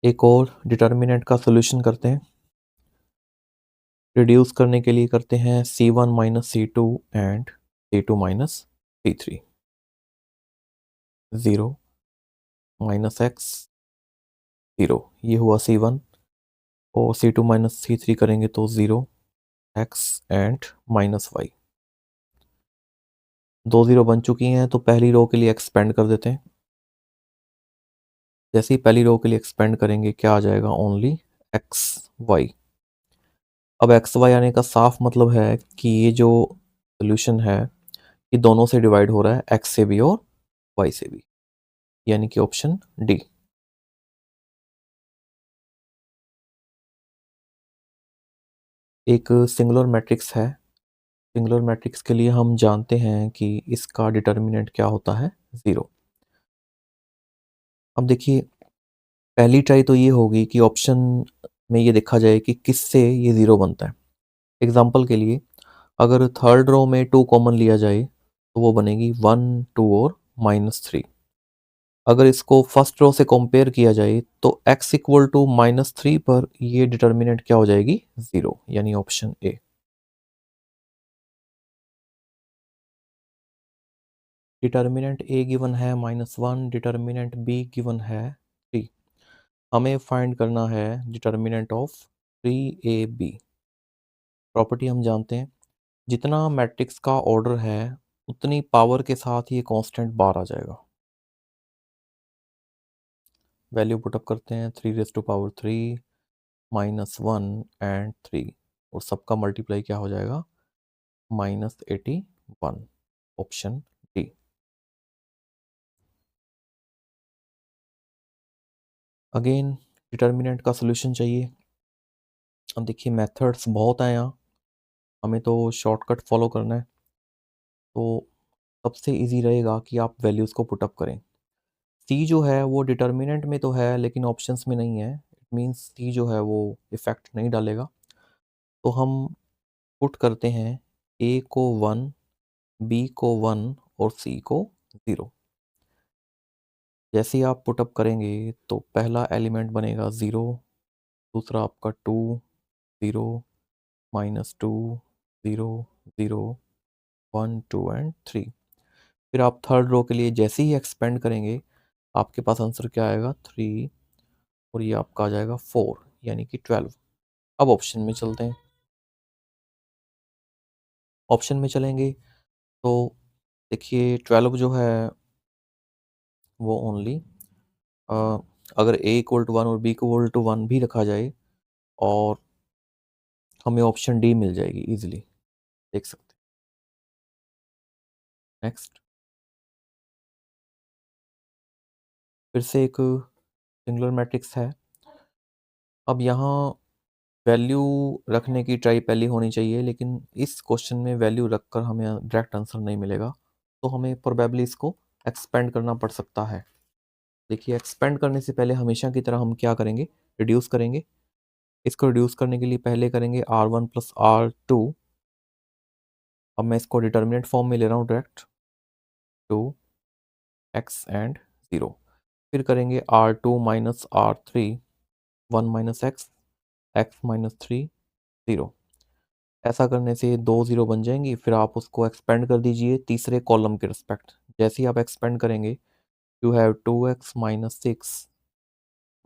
एक और डिटर्मिनेंट का सॉल्यूशन करते हैं। रिड्यूस करने के लिए करते हैं C1 minus C2 and C2 minus C3। 0 minus x 0, ये हुआ C1 और C2 माइनस C3 करेंगे तो 0 x एंड माइनस y। 2 0 बन चुकी हैं तो पहली रो के लिए एक्सपेंड कर देते हैं। जैसे ही पहली रो के लिए एक्सपेंड करेंगे क्या आ जाएगा, ओनली एक्स वाई। अब एक्स वाई आने का साफ मतलब है कि ये जो सोल्यूशन है ये दोनों से डिवाइड हो रहा है, एक्स से भी और वाई से भी, यानी कि ऑप्शन डी। एक सिंगुलर मैट्रिक्स है। सिंगुलर मैट्रिक्स के लिए हम जानते हैं कि इसका डिटर्मिनेंट क्या होता है, 0। अब देखिए पहली ट्राई तो ये होगी कि ऑप्शन में ये देखा जाए कि किससे ये 0 बनता है। एग्जाम्पल के लिए अगर थर्ड रो में 2 कॉमन लिया जाए तो वो बनेगी 1 2 और -3। अगर इसको फर्स्ट रो से कंपेयर किया जाए तो x इक्वल टू -3 पर ये डिटर्मिनेंट क्या हो जाएगी, 0, यानी option A. Determinant A given है -1, डिटर्मिनेंट बी गिवन है 3। हमें फाइंड करना है डिटर्मिनेंट ऑफ 3ab। प्रॉपर्टी हम जानते हैं, जितना मैट्रिक्स का ऑर्डर है उतनी पावर के साथ ये कांस्टेंट बार आ जाएगा। वैल्यू पुटअप करते हैं, 3⁻³ -1 एंड 3, और सबका मल्टीप्लाई क्या हो जाएगा, -81, ऑप्शन डी। अगेन डिटर्मिनेंट का सोल्यूशन चाहिए। अब देखिए मेथड्स बहुत हैं यहाँ, हमें तो शॉर्टकट फॉलो करना है। तो सबसे इजी रहेगा कि आप वैल्यूज़ को पुटअप करें। सी जो है वो डिटर्मिनेंट में तो है लेकिन ऑप्शंस में नहीं है, इट मीन्स सी जो है वो इफ़ेक्ट नहीं डालेगा। तो हम पुट करते हैं ए को 1, बी को 1 और सी को 0। जैसे ही आप पुटअप करेंगे तो पहला एलिमेंट बनेगा 0, दूसरा आपका 2 0 -2 0 0 1 2 एंड 3। फिर आप थर्ड रो के लिए जैसे ही एक्सपेंड करेंगे आपके पास आंसर क्या आएगा, 3, और ये आपका आ जाएगा 4, यानी कि 12। अब ऑप्शन में चलते हैं। ऑप्शन में चलेंगे तो देखिए 12 जो है वो ओनली अगर ए इक्वल टू 1 और बी इक्वल टू 1 भी रखा जाए और हमें ऑप्शन डी मिल जाएगी इजीली, देख सकते हैं। नेक्स्ट फिर से एक सिंगुलर मैट्रिक्स है। अब यहाँ वैल्यू रखने की ट्राई पहले होनी चाहिए, लेकिन इस क्वेश्चन में वैल्यू रखकर हमें डायरेक्ट आंसर नहीं मिलेगा, तो हमें प्रोबेबली इसको एक्सपेंड करना पड़ सकता है। देखिए एक्सपेंड करने से पहले हमेशा की तरह हम क्या करेंगे, रिड्यूस करेंगे। इसको रिड्यूस करने के लिए पहले करेंगे R1 + R2। अब मैं इसको डिटर्मिनेंट फॉर्म में ले रहा हूँ डायरेक्ट, 2 x एंड 0। फिर करेंगे R2 - R3, 1 - x, x - 3 0। ऐसा करने से 2 0 बन जाएंगी। फिर आप उसको एक्सपेंड कर दीजिए तीसरे कॉलम के रिस्पेक्ट। जैसे ही आप एक्सपेंड करेंगे you have 2x - 6 -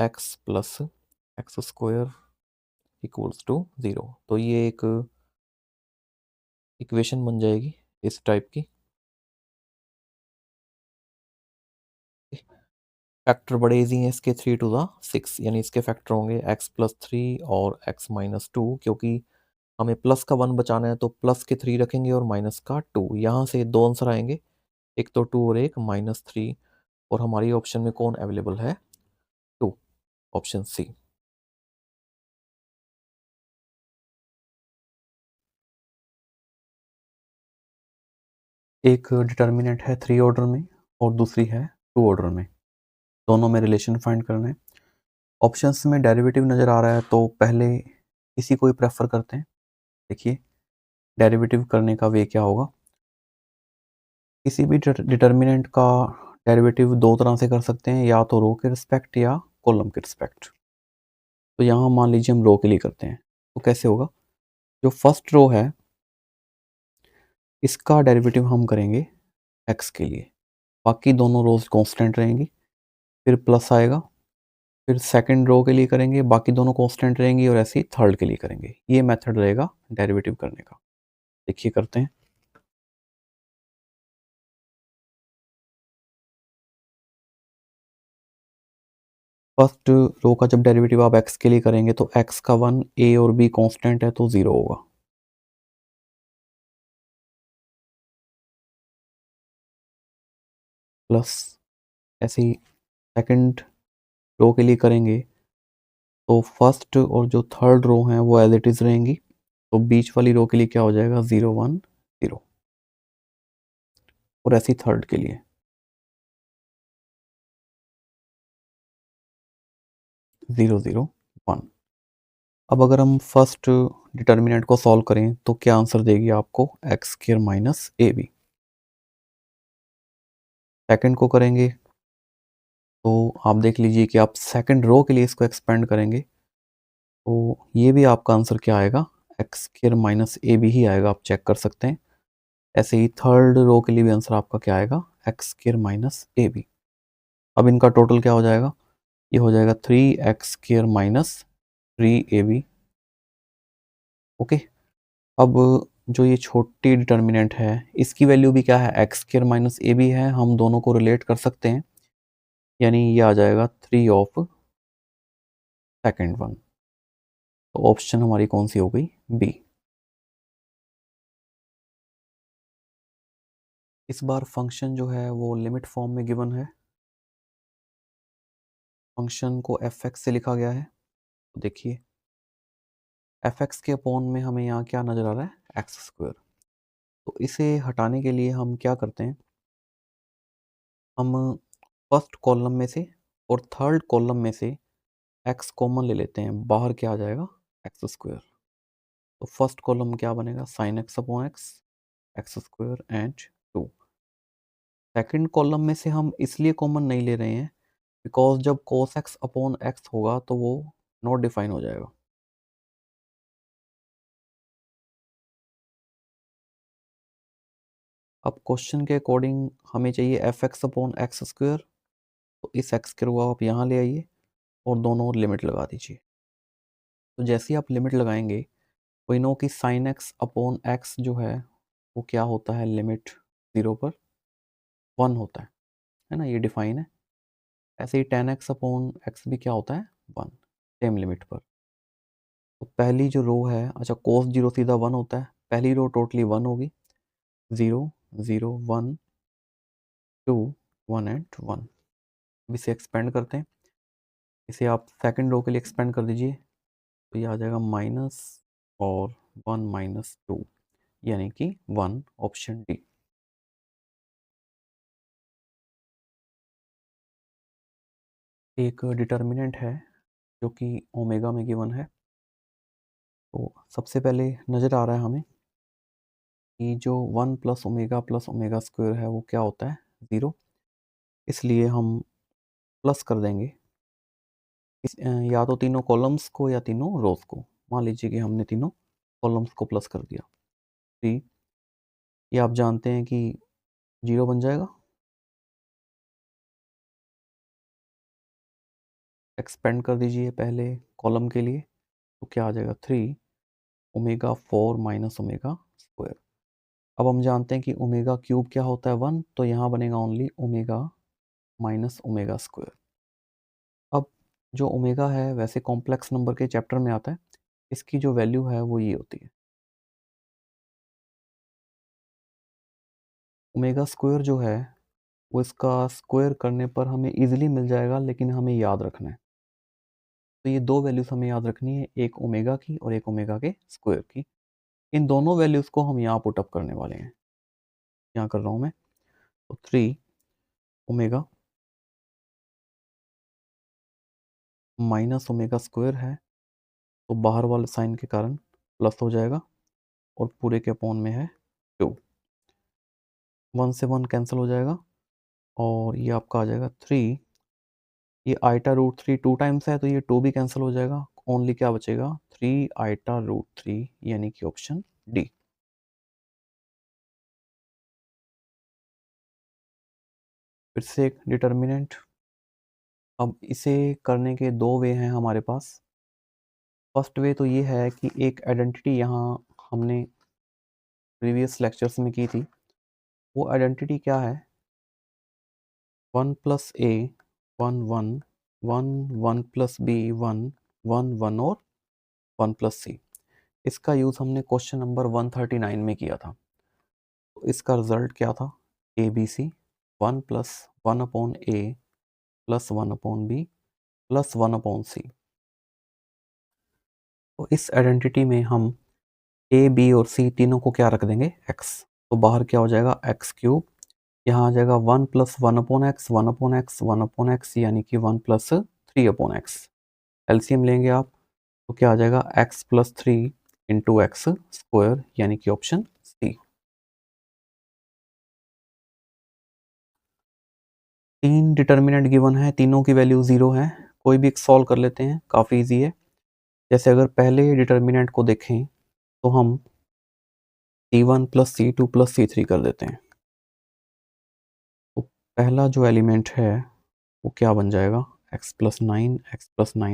x + x² equals to 0। तो ये एक इक्वेशन बन जाएगी इस टाइप की। फैक्टर बड़े इजी हैं इसके, 3 टू द 6, यानी इसके फैक्टर होंगे x + 3 और x - 2। क्योंकि हमें प्लस का 1 बचाना है तो प्लस के 3 रखेंगे और माइनस का 2। यहाँ से 2 आंसर आएंगे, एक तो 2 और एक -3, और हमारी ऑप्शन में कौन अवेलेबल है, 2, ऑप्शन सी। एक डिटर्मिनेंट है 3 ऑर्डर में और दूसरी है 2 ऑर्डर में, दोनों में रिलेशन फाइंड करना है। ऑप्शंस में डेरिवेटिव नज़र आ रहा है तो पहले इसी को ही प्रेफर करते हैं। देखिए डेरिवेटिव करने का वे क्या होगा, किसी भी डिटर्मिनेंट का डेरिवेटिव दो तरह से कर सकते हैं, या तो रो के रिस्पेक्ट या कॉलम के रिस्पेक्ट। तो यहाँ मान लीजिए हम रो के लिए करते हैं, तो कैसे होगा, जो फर्स्ट रो है इसका डेरिवेटिव हम करेंगे x के लिए, बाकी दोनों रोज कांस्टेंट रहेंगी, फिर प्लस आएगा, फिर सेकंड रो के लिए करेंगे, बाकी दोनों कांस्टेंट रहेंगी, और ऐसे ही थर्ड के लिए करेंगे। ये मेथड रहेगा डेरिवेटिव करने का। देखिए करते हैं। फर्स्ट रो का जब डेरिवेटिव आप x के लिए करेंगे तो x का 1, a और b कांस्टेंट है तो 0 होगा। प्लस ऐसे ही सेकंड रो के लिए करेंगे तो फर्स्ट और जो थर्ड रो हैं वो एज इट इज रहेंगी, तो बीच वाली रो के लिए क्या हो जाएगा 0 1 0, और ऐसे ही थर्ड के लिए 0 0 1। अब अगर हम फर्स्ट डिटर्मिनेंट को सॉल्व करें तो क्या आंसर देगी आपको x square minus a b. Second को करेंगे तो आप देख लीजिए कि आप सेकंड रो के लिए इसको एक्सपेंड करेंगे तो ये भी आपका आंसर क्या आएगा, x square minus a b ही आएगा, आप चेक कर सकते हैं। ऐसे ही थर्ड रो के लिए भी आंसर आपका क्या आएगा, x square minus a b. अब इनका टोटल क्या हो जाएगा, ये हो जाएगा 3x square minus 3ab। Okay. अब जो ये छोटी डिटर्मिनेंट है इसकी वैल्यू भी क्या है, x square minus a b है, हम दोनों को रिलेट कर सकते हैं, यानी ये आ जाएगा 3 ऑफ सेकेंड वन। तो ऑप्शन हमारी कौन सी हो गई, बी। इस बार फंक्शन जो है वो लिमिट फॉर्म में गिवन है। फंक्शन को एफ एक्स से लिखा गया है, तो देखिए एफ एक्स के अपॉन में हमें यहाँ क्या नज़र आ रहा है, एक्स स्क्वायर। तो इसे हटाने के लिए हम क्या करते हैं, हम फर्स्ट कॉलम में से और थर्ड कॉलम में से एक्स कॉमन ले लेते हैं, बाहर क्या आ जाएगा, एक्स स्क्वायर। तो फर्स्ट कॉलम क्या बनेगा, sine x upon x, x square and 2। Second column में से हम इसलिए कॉमन नहीं ले रहे हैं बिकॉज जब cos एक्स अपॉन एक्स होगा तो वो नॉट डिफाइन हो जाएगा। अब क्वेश्चन के अकॉर्डिंग हमें चाहिए F x upon x square, तो इस एक्स स्क्वायर को आप यहाँ ले आइए और दोनों लिमिट लगा दीजिए। तो जैसे ही आप लिमिट लगाएंगे वी नो कि साइन एक्स अपॉन एक्स जो है वो क्या होता है, लिमिट 0 पर 1 होता है ना, ये डिफाइन है। ऐसे ही टेन एक्स अपॉन एक्स भी क्या होता है, 1, सेम लिमिट पर। तो पहली जो रो है, अच्छा कोस 0 सीधा 1 होता है, पहली रो टोटली 1 होगी, 0 0 1 2 1 एंड 1। अब इसे एक्सपेंड करते हैं, इसे आप सेकंड रो के लिए एक्सपेंड कर दीजिए, तो ये आ जाएगा माइनस और 1 माइनस 2, यानी कि 1, ऑप्शन डी। एक डिटर्मिनेंट है जो कि ओमेगा में गिवन है, तो सबसे पहले नज़र आ रहा है हमें कि जो 1 प्लस ओमेगा स्क्वायर है वो क्या होता है, 0, इसलिए हम प्लस कर देंगे या तो तीनों कॉलम्स को या तीनों रोज को। मान लीजिए कि हमने तीनों कॉलम्स को प्लस कर दिया, तो ये आप जानते हैं कि 0 बन जाएगा। एक्सपेंड कर दीजिए पहले कॉलम के लिए, तो क्या आ जाएगा 3 ओमेगा 4 माइनस ओमेगा स्क्वायर। अब हम जानते हैं कि ओमेगा क्यूब क्या होता है 1, तो यहाँ बनेगा only omega minus omega square. अब जो ओमेगा है वैसे कॉम्प्लेक्स नंबर के चैप्टर में आता है, इसकी जो वैल्यू है वो ये होती है, ओमेगा स्क्वायर जो है वो इसका स्क्वायर करने पर हमें इजीली मिल जाएगा, लेकिन हमें याद रखना है। तो ये दो वैल्यूज हमें याद रखनी है, एक ओमेगा की और एक ओमेगा के स्क्वायर की। इन दोनों वैल्यूज को हम यहाँ पुटअप करने वाले हैं, यहाँ कर रहा हूँ मैं। तो 3 ओमेगा माइनस ओमेगा स्क्वायर है, तो बाहर वाले साइन के कारण प्लस हो जाएगा, और पूरे के अपॉन में है 2, 1 से 1 कैंसिल हो जाएगा, और ये आपका आ जाएगा 3 ये आइटा रूट 3 2 टाइम्स है तो ये 2 भी कैंसिल हो जाएगा, ओनली क्या बचेगा 3 आइटा रूट 3 यानी कि ऑप्शन डी। फिर से एक डिटर्मिनेंट। अब इसे करने के दो वे हैं हमारे पास। फर्स्ट वे तो ये है कि एक आइडेंटिटी यहाँ हमने प्रीवियस लेक्चर्स में की थी, वो आइडेंटिटी क्या है 1 प्लस ए 1 1 1 1 प्लस बी 1 1 1 और 1 प्लस सी। इसका यूज़ हमने क्वेश्चन नंबर 139 में किया था। तो इसका रिजल्ट क्या था a b c 1 plus 1 upon a plus 1 upon b plus 1 upon c. तो इस आइडेंटिटी में हम ए बी और सी तीनों को क्या रख देंगे एक्स। तो बाहर क्या हो जाएगा एक्स क्यूब, यहाँ आ जाएगा 1 plus 1 upon x 1 upon x 1 upon x यानी कि 1 प्लस 3 अपॉन एक्स। एलसीएम लेंगे आप तो क्या आ जाएगा x plus 3 into x square यानी कि ऑप्शन सी। तीन डिटर्मिनेंट गिवन है, तीनों की वैल्यू 0 है। कोई भी एक सॉल्व कर लेते हैं, काफ़ी इजी है। जैसे अगर पहले डिटर्मिनेंट को देखें तो हम C1 plus C2 plus C3 कर देते हैं। तो पहला जो एलिमेंट है वो क्या बन जाएगा x प्लस 9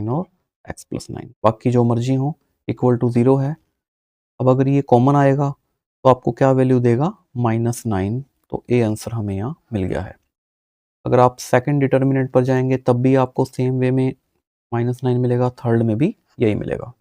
और x प्लस 9, बाकी जो मर्जी हो इक्वल टू 0 है। अब अगर ये कॉमन आएगा तो आपको क्या वैल्यू देगा -9, तो ए आंसर हमें यहाँ मिल गया है। अगर आप सेकंड डिटर्मिनेंट पर जाएंगे तब भी आपको सेम वे में -9 मिलेगा, थर्ड में भी यही मिलेगा।